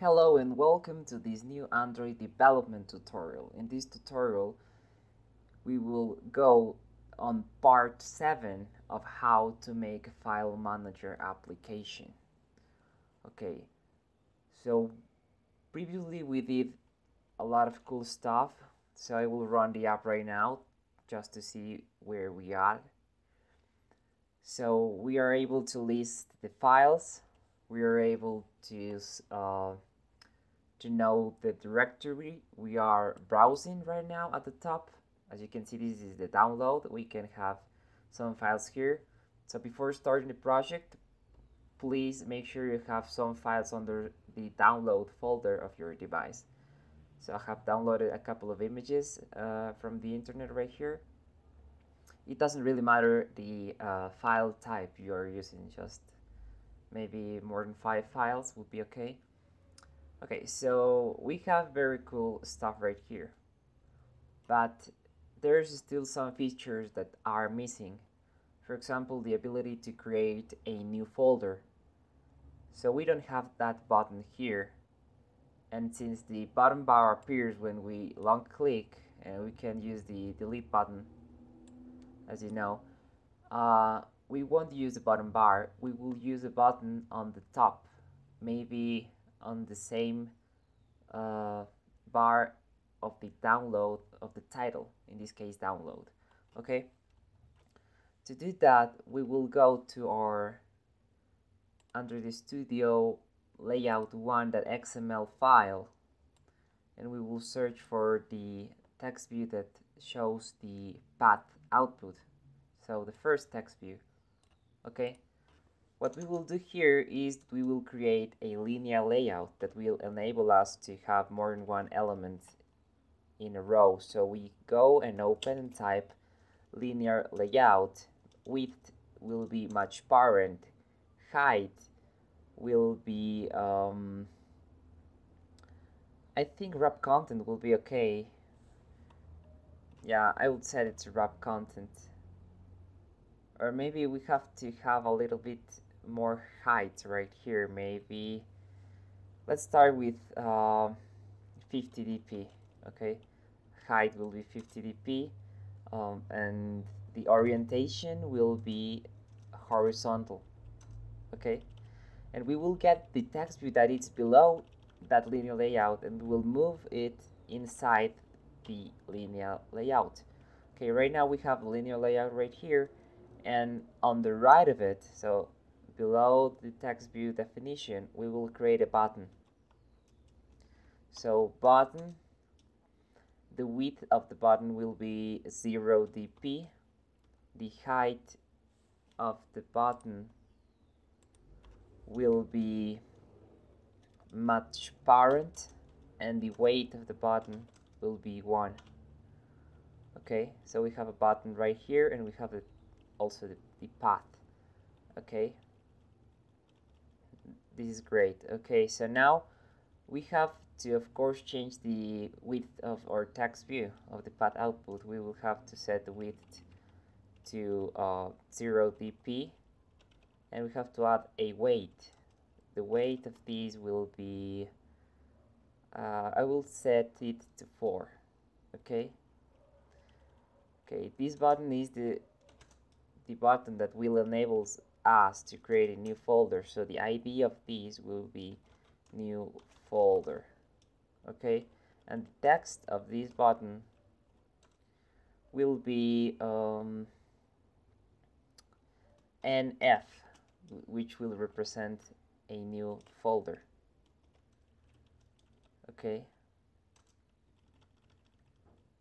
Hello and welcome to this new Android development tutorial. In this tutorial, we will go on part 7 of how to make a file manager application. Okay, so previously we did a lot of cool stuff, so I will run the app right now just to see where we are. So we are able to list the files, we are able to know the directory we are browsing right now at the top. As you can see, this is the download. We can have some files here. So before starting the project, please make sure you have some files under the download folder of your device. So I have downloaded a couple of images from the internet right here. It doesn't really matter the file type you're using, just maybe more than 5 files would be okay. Okay, so we have very cool stuff right here, but there's still some features that are missing. For example, the ability to create a new folder. So we don't have that button here, and since the bottom bar appears when we long click, and we can use the delete button, as you know, we won't use the bottom bar. We will use a button on the top, maybe on the same bar of the download of the title, in this case download. Okay, to do that we will go to our under the studio layout1.xml file, and we will search for the text view that shows the path output, so the first text view. Okay, what we will do here is we will create a linear layout that will enable us to have more than one element in a row. So we go and open and type linear layout. Width will be much parent. Height will be I think wrap content will be okay. Yeah, I would set it to wrap content. Or maybe we have to have a little bit more height right here. Maybe let's start with 50 dp. Okay, height will be 50 dp, and the orientation will be horizontal. Okay, and we will get the text view that is below that linear layout, and we'll move it inside the linear layout. Okay, right now we have a linear layout right here, and on the right of it, so below the text view definition, we will create a button. So button, the width of the button will be 0 dp. The height of the button will be much parent, and the weight of the button will be 1. Okay, so we have a button right here, and we have also the path. Okay, this is great. Okay, so now we have to, of course, change the width of our text view of the path output. We will have to set the width to 0 dp, and we have to add a weight. The weight of these will be I will set it to 4. Okay, this button is the button that will enable us to create a new folder, so the ID of these will be new folder. Okay, and the text of this button will be NF, which will represent a new folder. Okay,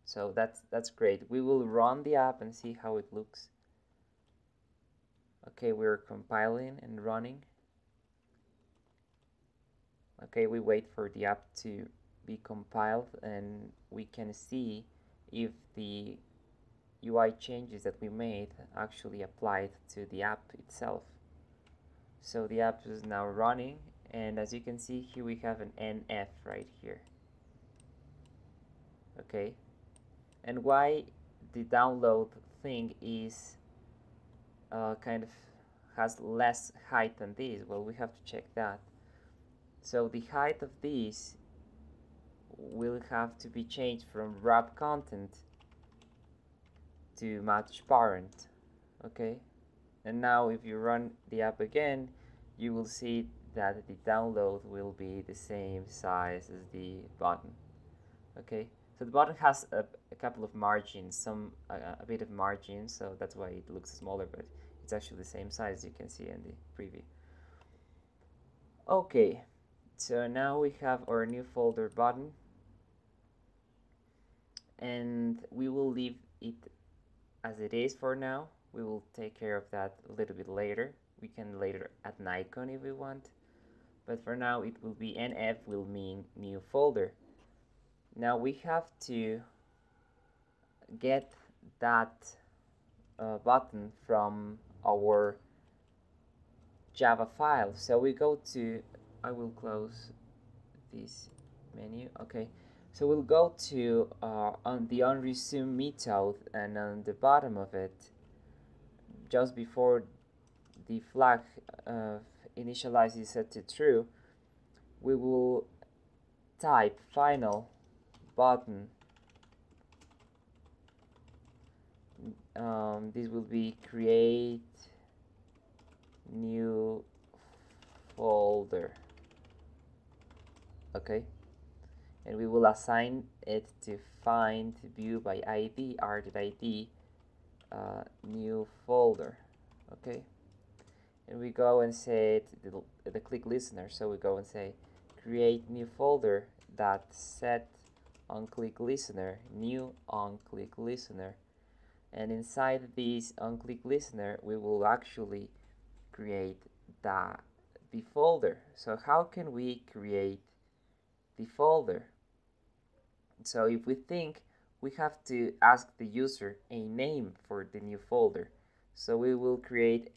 so that's great. We will run the app and see how it looks. Okay, we're compiling and running. Okay, we wait for the app to be compiled, and we can see if the UI changes that we made actually applied to the app itself. So the app is now running, and as you can see here, we have an NF right here. Okay, and why the download thing is kind of has less height than this? Well, we have to check that. So the height of this will have to be changed from wrap content to match parent. Okay, and now if you run the app again, you will see that the download will be the same size as the button. Okay, so the button has a couple of margins, a bit of margin, so that's why it looks smaller, but it's actually the same size you can see in the preview. Okay, so now we have our new folder button, and we will leave it as it is for now. We will take care of that a little bit later. We can later add an icon if we want, but for now it will be NF will mean new folder. Now we have to get that button from our Java file. So we go to, I will close this menu. Okay, so we'll go to on the onResume method, and on the bottom of it, just before the flag initialize is set to true, we will type final button. This will be create new folder. Okay, and we will assign it to find view by ID r.id new folder. Okay, and we go and say the click listener, so we go and say create new folder that set on click listener new on click listener, and inside this on click listener we will actually create the folder. So how can we create the folder? So if we think, we have to ask the user a name for the new folder. So we will create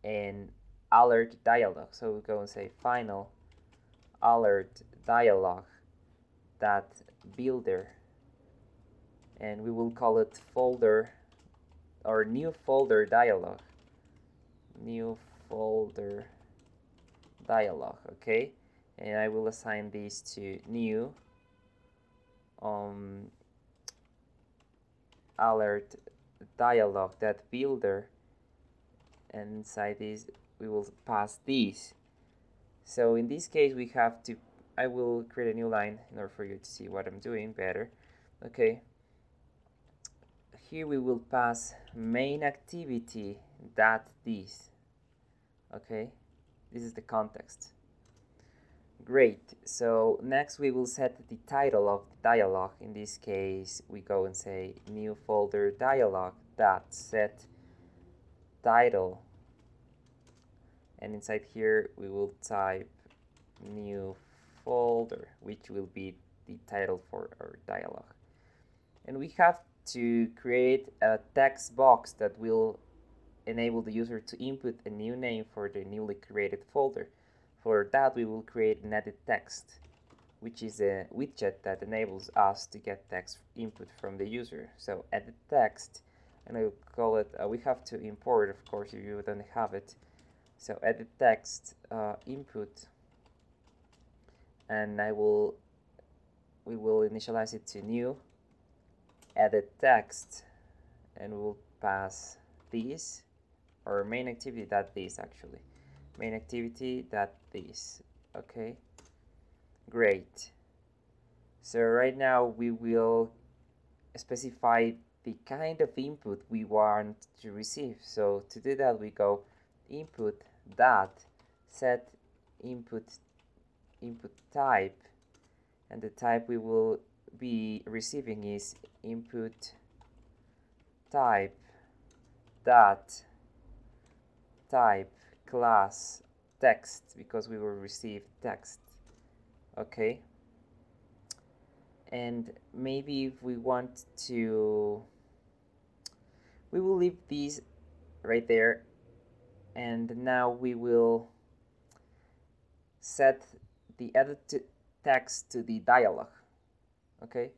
an alert dialog. So we go and say final alert dialog that builder, and we will call it folder or new folder dialog. New folder dialog. Okay, and I will assign this to new alert dialog that builder, and inside this we will pass these. So in this case we have to, I will create a new line in order for you to see what I'm doing better. Okay, here we will pass main activity that this. Okay, this is the context. Great, so next we will set the title of the dialog. In this case we go and say new folder dialog that set title, and inside here we will type new folder, which will be the title for our dialog. And we have to create a text box that will enable the user to input a new name for the newly created folder. For that we will create an edit text, which is a widget that enables us to get text input from the user. So edit text, and I will call it, we have to import, of course, if you don't have it. So edit text input, and we will initialize it to new edit text, and we'll pass this, or main activity that this actually. Main activity that this. Okay, great. So right now we will specify the kind of input we want to receive. So to do that we go input that set input type, and the type we will be receiving is input type that type class text, because we will receive text. Okay, and maybe if we want to, we will leave these right there, and now we will set the edit text to the dialog. Okay,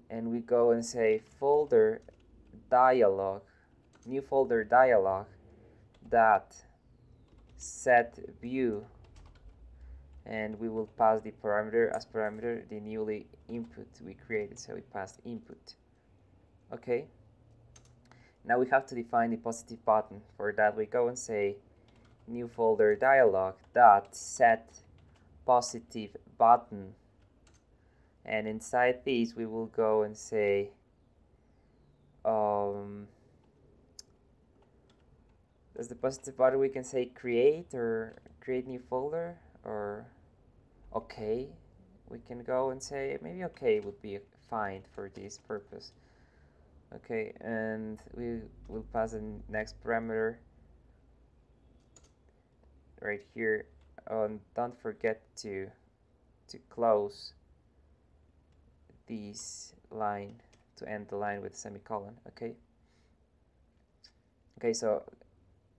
and we go and say folder dialog, new folder dialog that set view, and we will pass the parameter as parameter the newly input we created. So we passed input. Okay, now we have to define the positive button. For that we go and say new folder dialog dot set positive button, and inside these we will go and say as the positive button we can say create or create new folder, or okay. We can go and say maybe okay would be fine for this purpose. Okay, and we will pass the next parameter right here. Don't forget to close this line, to end the line with a semicolon. Okay, so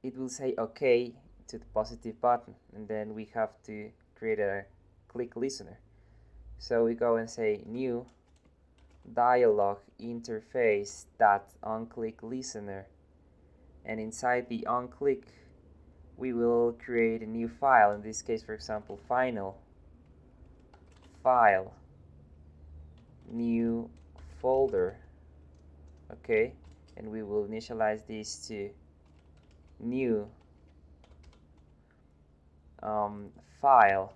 it will say okay to the positive button, and then we have to create a click listener. So we go and say new dialog interface dot onClick listener, and inside the onClick we will create a new file. In this case, for example, final file new folder. Okay, and we will initialize this to new file,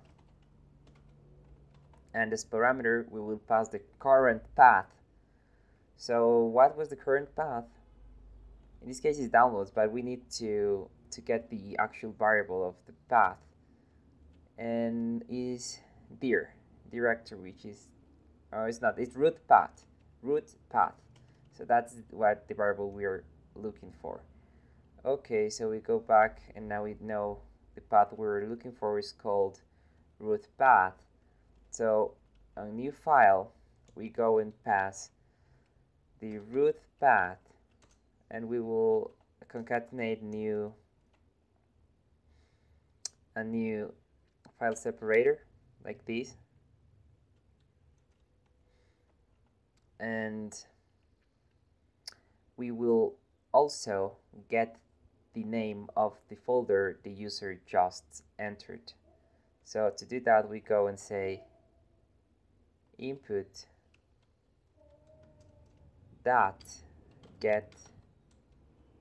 and as parameter we will pass the current path. So what was the current path? In this case it's downloads, but we need to get the actual variable of the path, and is dir directory, which is it's root path. So that's what the variable we're looking for. Okay, so we go back, and now we know the path we're looking for is called root path. So a new file, we go and pass the root path, and we will concatenate a new file separator like this, and we will also get the name of the folder the user just entered. So to do that we go and say input dot get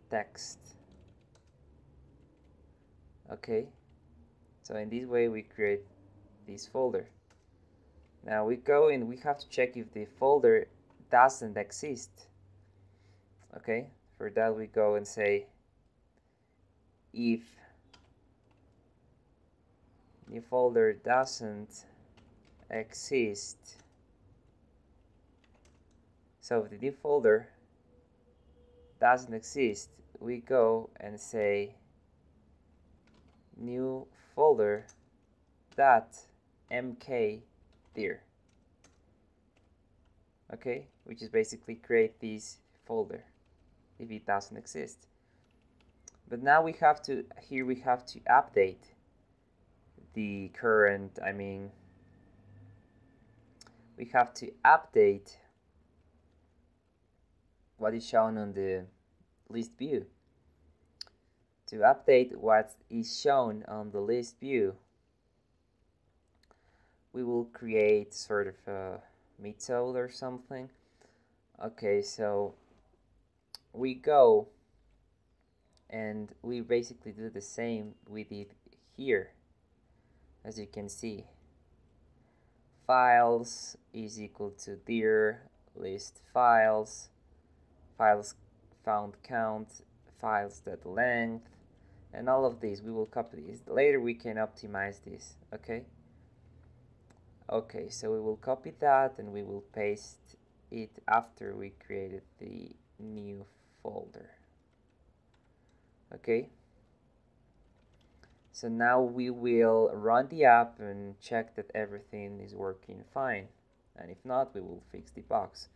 text. Okay, so in this way we create this folder. Now we go and we have to check if the folder doesn't exist. Okay, for that we go and say if the folder doesn't exist. So if the new folder doesn't exist, we go and say new folder dot mkdir. Okay, which is basically create this folder if it doesn't exist. But now we have to update the current, we have to update what is shown on the list view. To update what is shown on the list view, we will create sort of a method or something. Okay, so we go and we basically do the same we did here. As you can see, files is equal to dir list files, files found count, files that length, and all of these we will copy these. Later we can optimize this. Okay, so we will copy that and we will paste it after we created the new folder. Okay, so now we will run the app and check that everything is working fine, and if not we will fix the bugs.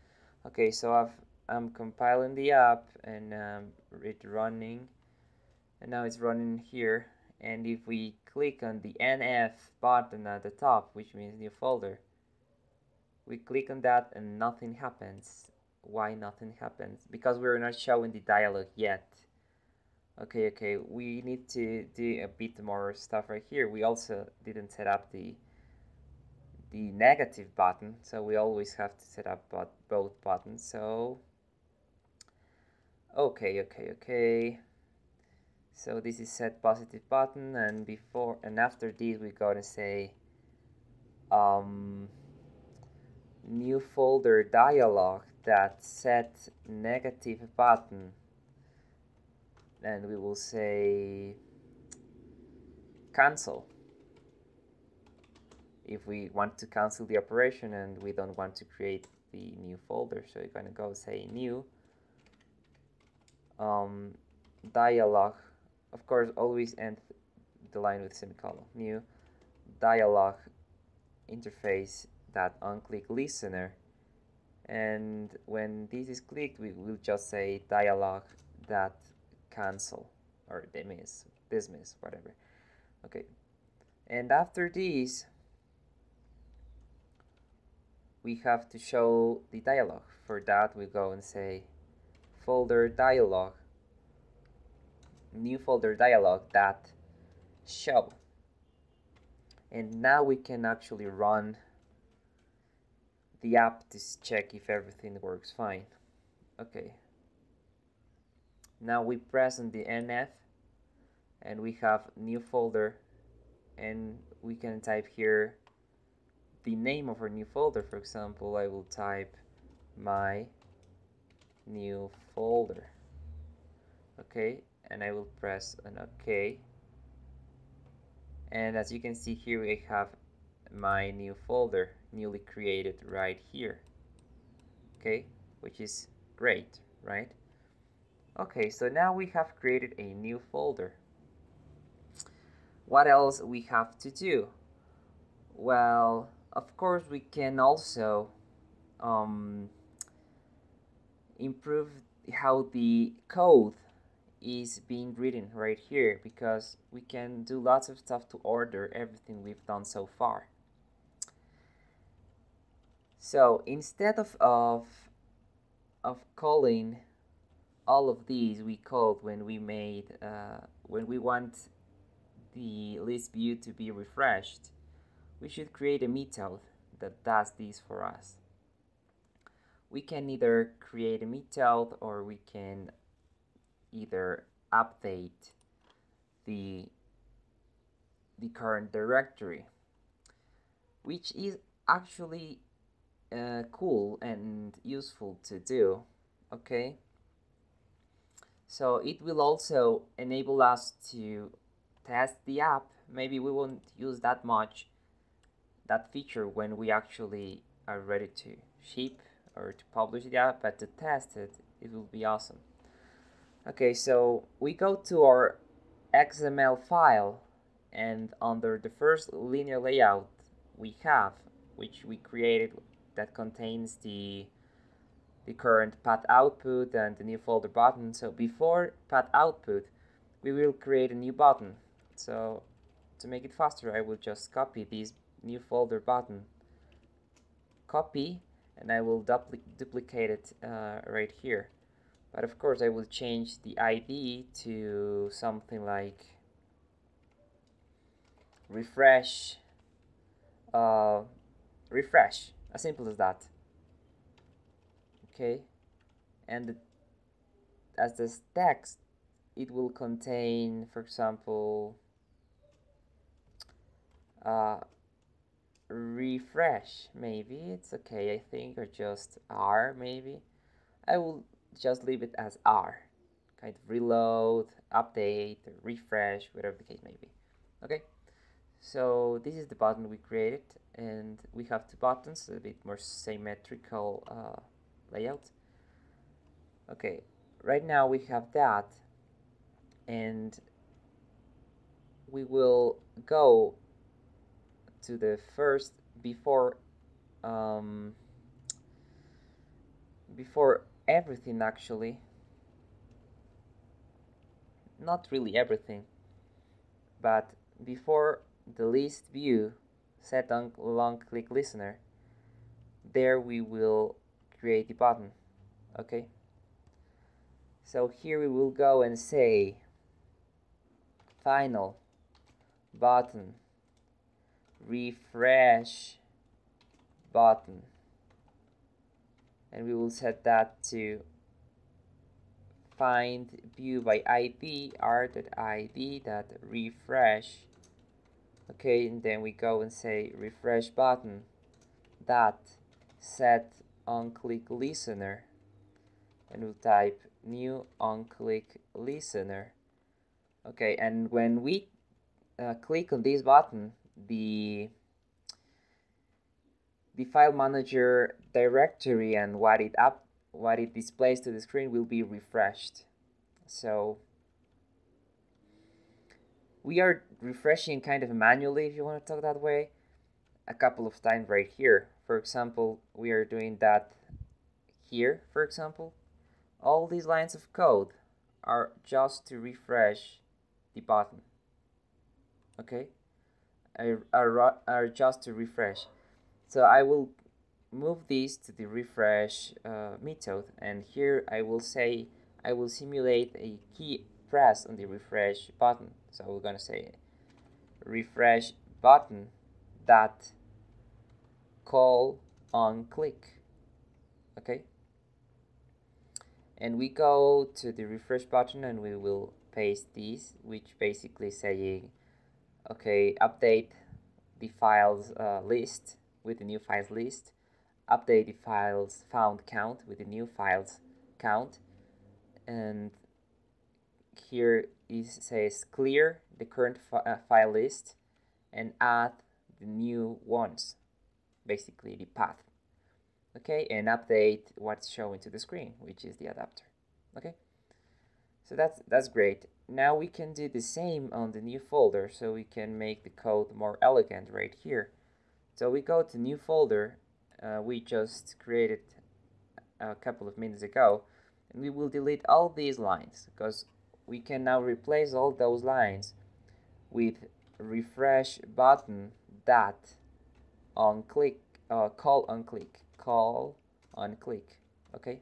Okay, so I'm compiling the app and it's running, and now it's running here. And if we click on the NF button at the top, which means new folder, we click on that and nothing happens. Why nothing happens? Because we're not showing the dialog yet. Okay, we need to do a bit more stuff right here. We also didn't set up the the negative button, so we always have to set up both buttons. So okay. So this is set positive button, and before and after this we're gonna say new folder dialog that set negative button, and we will say cancel if we want to cancel the operation and we don't want to create the new folder. So you're gonna go say new dialog. Of course, always end the line with semicolon. New dialog interface that onclick listener, and when this is clicked, we will just say dialog that cancel or dismiss, whatever. Okay, and after this we have to show the dialog. For that we go and say folder dialog, new folder dialog that show, and now we can actually run the app to check if everything works fine. Okay, now we press on the NF and we have new folder, and we can type here the name of our new folder. For example, I will type my new folder. Okay, and I will press an OK, and as you can see here we have my new folder newly created right here. Okay, which is great, right? Okay, so now we have created a new folder. What else we have to do? Well, of course we can also improve how the code is being written right here, because we can do lots of stuff to order everything we've done so far. So instead of calling all of these we called when we made when we want the list view to be refreshed, we should create a method that does this for us. We can either create a method, or we can either update the current directory, which is actually cool and useful to do. Okay, so it will also enable us to test the app. Maybe we won't use that feature when we actually are ready to ship or to publish the app, but to test it, it will be awesome. Okay, so we go to our XML file, and under the first linear layout we have, which we created, that contains the current path output and the new folder button. So before path output, we will create a new button. So to make it faster, I will just copy this new folder button, copy, and I will duplicate it right here. But of course I will change the ID to something like refresh, refresh, as simple as that. Okay, and as this text, it will contain, for example, refresh, maybe it's okay, I think, or just R, maybe. I will just leave it as R, kind of reload, update, refresh, whatever the case may be. Okay, so this is the button we created, and we have two buttons, a bit more symmetrical layout. Okay, right now we have that, and we will go to the first before everything, actually, not really everything, but before the list view set on long click listener, there we will create the button. Okay, so here we will go and say final button refresh button, and we will set that to find view by id r.id.refresh. Okay, and then we go and say refresh button that set onClick listener, and we'll type new onClick listener. Okay, and when we click on this button, the file manager directory and what it displays to the screen will be refreshed. So we are refreshing kind of manually, if you want to talk that way, a couple of times right here. For example, we are doing that here, for example. All these lines of code are just to refresh the button. Okay, are just to refresh. So I will move this to the refresh method, and here I will say I will simulate a key press on the refresh button. So we're gonna say refresh button that call on click. Okay, and we go to the refresh button and we will paste this, which basically saying, okay, update the files list with the new files list, update the files found count with the new files count, and here it says clear the current file list and add the new ones, basically the path. Okay, and update what's showing to the screen, which is the adapter. Okay, so that's great. Now we can do the same on the new folder, so we can make the code more elegant right here. So we go to new folder we just created a couple of minutes ago, and we will delete all these lines because we can now replace all those lines with refresh button that on click call on click. Okay,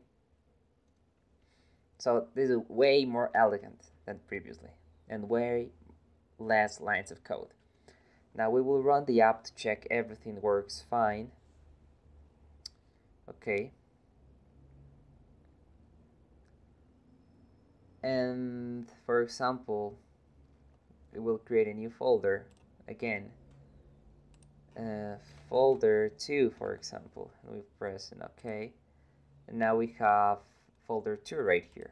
so this is way more elegant than previously and way less lines of code. Now we will run the app to check everything works fine. Okay, and for example we will create a new folder again, folder 2 for example, and we press an OK, and now we have folder 2 right here.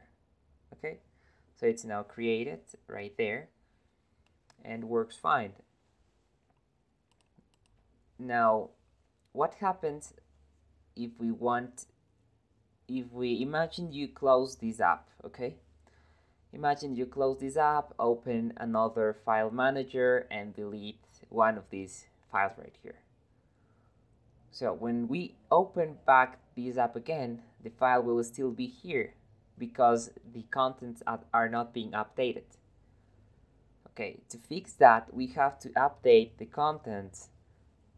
Okay, so it's now created right there and works fine. Now what happens if we imagine you close this app? Okay, imagine you close this app, open another file manager and delete one of these files right here. So when we open back this app again, the file will still be here because the contents are not being updated. Okay, to fix that, we have to update the contents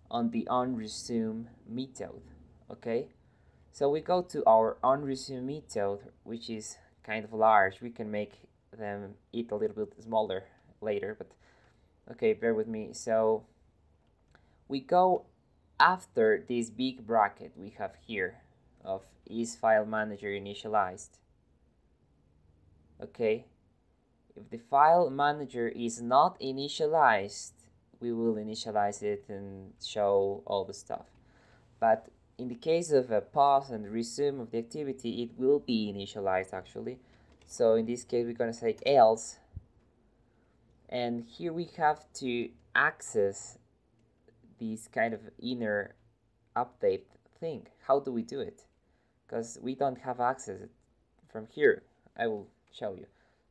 on the onResume method. Okay, so we go to our onResume method, which is kind of large. We can make them it a little bit smaller later, but okay, bear with me. So we go after this big bracket we have here of is file manager initialized. Okay, if the file manager is not initialized, we will initialize it and show all the stuff. But in the case of a pause and resume of the activity, it will be initialized actually. So in this case, we're going to say else. And here we have to access this kind of inner update thing. How do we do it? Because we don't have access from here. I will show you.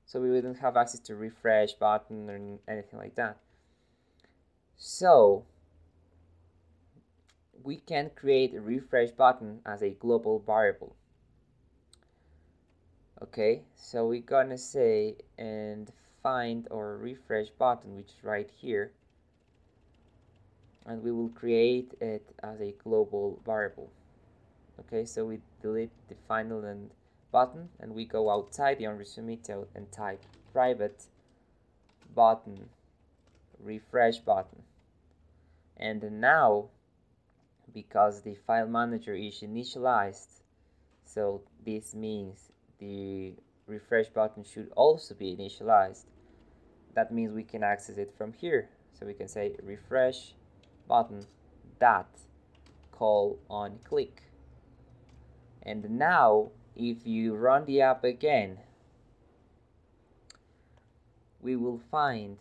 So we wouldn't have access to refresh button or anything like that. So we can create a refresh button as a global variable. Okay, so we're gonna say and find our refresh button, which is right here, and we will create it as a global variable. Okay, so we delete the final and button, and we go outside the onResume method and type private button refresh button. And now because the file manager is initialized. So this means the refresh button should also be initialized. That means we can access it from here. So we can say refresh button dot call on click. And now if you run the app again, we will find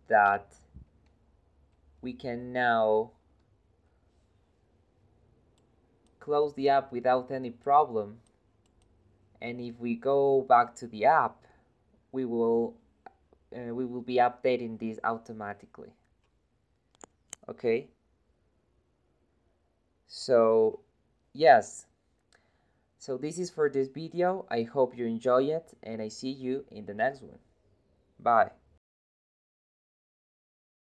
that we can now close the app without any problem. And if we go back to the app, we will be updating this automatically. Okay, so yes, so this is for this video. I hope you enjoy it, and I see you in the next one. Bye.